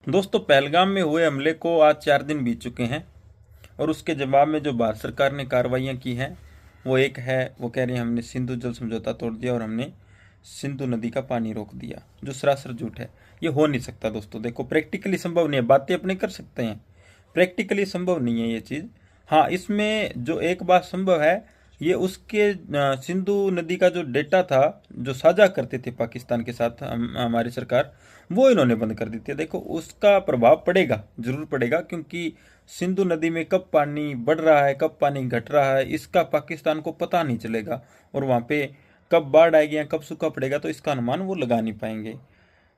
दोस्तों, पहलगाम में हुए हमले को आज 4 दिन बीत चुके हैं और उसके जवाब में जो भारत सरकार ने कार्रवाइयाँ की हैं वो एक है, वो कह रही है हमने सिंधु जल समझौता तोड़ दिया और हमने सिंधु नदी का पानी रोक दिया, जो सरासर झूठ है। ये हो नहीं सकता दोस्तों। देखो, प्रैक्टिकली संभव नहीं है। बातें अपने कर सकते हैं, प्रैक्टिकली संभव नहीं है ये चीज़। हाँ, इसमें जो एक बात संभव है, ये उसके सिंधु नदी का जो डेटा था जो साझा करते थे पाकिस्तान के साथ हमारी सरकार, वो इन्होंने बंद कर दी थी। देखो, उसका प्रभाव पड़ेगा, जरूर पड़ेगा, क्योंकि सिंधु नदी में कब पानी बढ़ रहा है कब पानी घट रहा है इसका पाकिस्तान को पता नहीं चलेगा, और वहाँ पे कब बाढ़ आएगी या कब सूखा पड़ेगा तो इसका अनुमान वो लगा नहीं पाएंगे।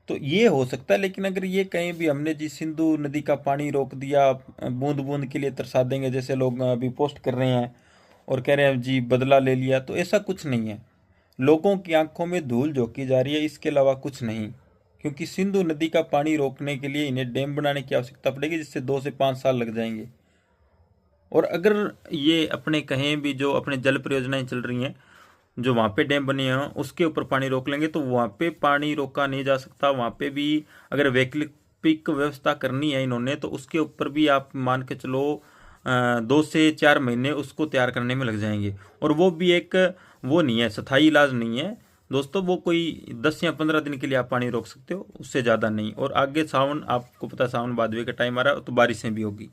तो ये हो सकता है। लेकिन अगर ये कहीं भी हमने जी सिंधु नदी का पानी रोक दिया, बूंद बूंद के लिए तरसा देंगे जैसे लोग अभी पोस्ट कर रहे हैं और कह रहे हैं जी बदला ले लिया, तो ऐसा कुछ नहीं है। लोगों की आंखों में धूल झोंकी जा रही है, इसके अलावा कुछ नहीं। क्योंकि सिंधु नदी का पानी रोकने के लिए इन्हें डैम बनाने की आवश्यकता पड़ेगी, जिससे 2 से 5 साल लग जाएंगे। और अगर ये अपने कहीं भी जो अपने जल परियोजनाएं चल रही हैं, जो वहाँ पे डैम बने हैं, उसके ऊपर पानी रोक लेंगे तो वहाँ पे पानी रोका नहीं जा सकता। वहाँ पे भी अगर वैकल्पिक व्यवस्था करनी है इन्होंने, तो उसके ऊपर भी आप मान के चलो 2 से 4 महीने उसको तैयार करने में लग जाएंगे। और वो भी एक वो नहीं है, स्थायी इलाज नहीं है दोस्तों। वो कोई 10 या 15 दिन के लिए आप पानी रोक सकते हो, उससे ज़्यादा नहीं। और आगे सावन, आपको पता है सावन भादवे का टाइम आ रहा है तो बारिशें भी होगी,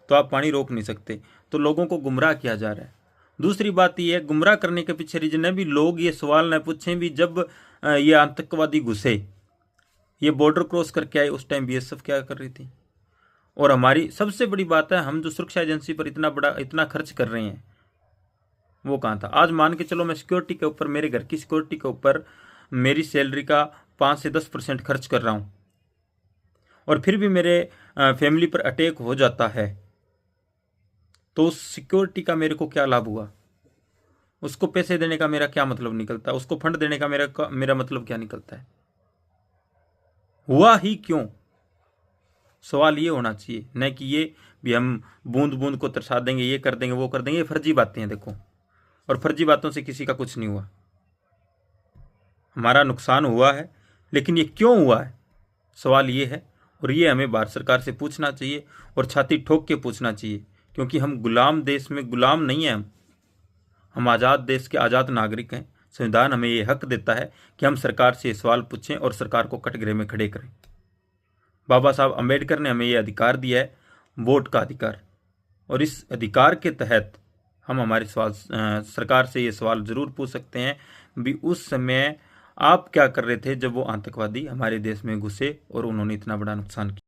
तो आप पानी रोक नहीं सकते। तो लोगों को गुमराह किया जा रहा है। दूसरी बात यह है, गुमराह करने के पीछे रीजन है भी, लोग ये सवाल न पूछें भी जब ये आतंकवादी घुसे, ये बॉर्डर क्रॉस करके आए, उस टाइम बीएसएफ क्या कर रही थी। और हमारी सबसे बड़ी बात है, हम जो सुरक्षा एजेंसी पर इतना खर्च कर रहे हैं वो कहाँ था। आज मान के चलो मैं सिक्योरिटी के ऊपर, मेरे घर की सिक्योरिटी के ऊपर मेरी सैलरी का 5 से 10% खर्च कर रहा हूँ, और फिर भी मेरे फैमिली पर अटैक हो जाता है, तो उस सिक्योरिटी का मेरे को क्या लाभ हुआ? उसको पैसे देने का मेरा क्या मतलब निकलता है? उसको फंड देने का मेरा मतलब क्या निकलता है? हुआ ही क्यों? सवाल ये होना चाहिए, न कि ये भी हम बूंद बूंद को तरसा देंगे, ये कर देंगे वो कर देंगे। ये फर्जी बातें हैं देखो, और फर्जी बातों से किसी का कुछ नहीं हुआ। हमारा नुकसान हुआ है, लेकिन ये क्यों हुआ है, सवाल ये है। और ये हमें भारत सरकार से पूछना चाहिए, और छाती ठोक के पूछना चाहिए, क्योंकि हम गुलाम देश में गुलाम नहीं हैं। हम आज़ाद देश के आज़ाद नागरिक हैं। संविधान हमें ये हक देता है कि हम सरकार से सवाल पूछें और सरकार को कटघरे में खड़े करें। बाबा साहब अम्बेडकर ने हमें ये अधिकार दिया है, वोट का अधिकार, और इस अधिकार के तहत हम हमारे सवाल सरकार से ये सवाल जरूर पूछ सकते हैं भी, उस समय आप क्या कर रहे थे जब वो आतंकवादी हमारे देश में घुसे और उन्होंने इतना बड़ा नुकसान किया।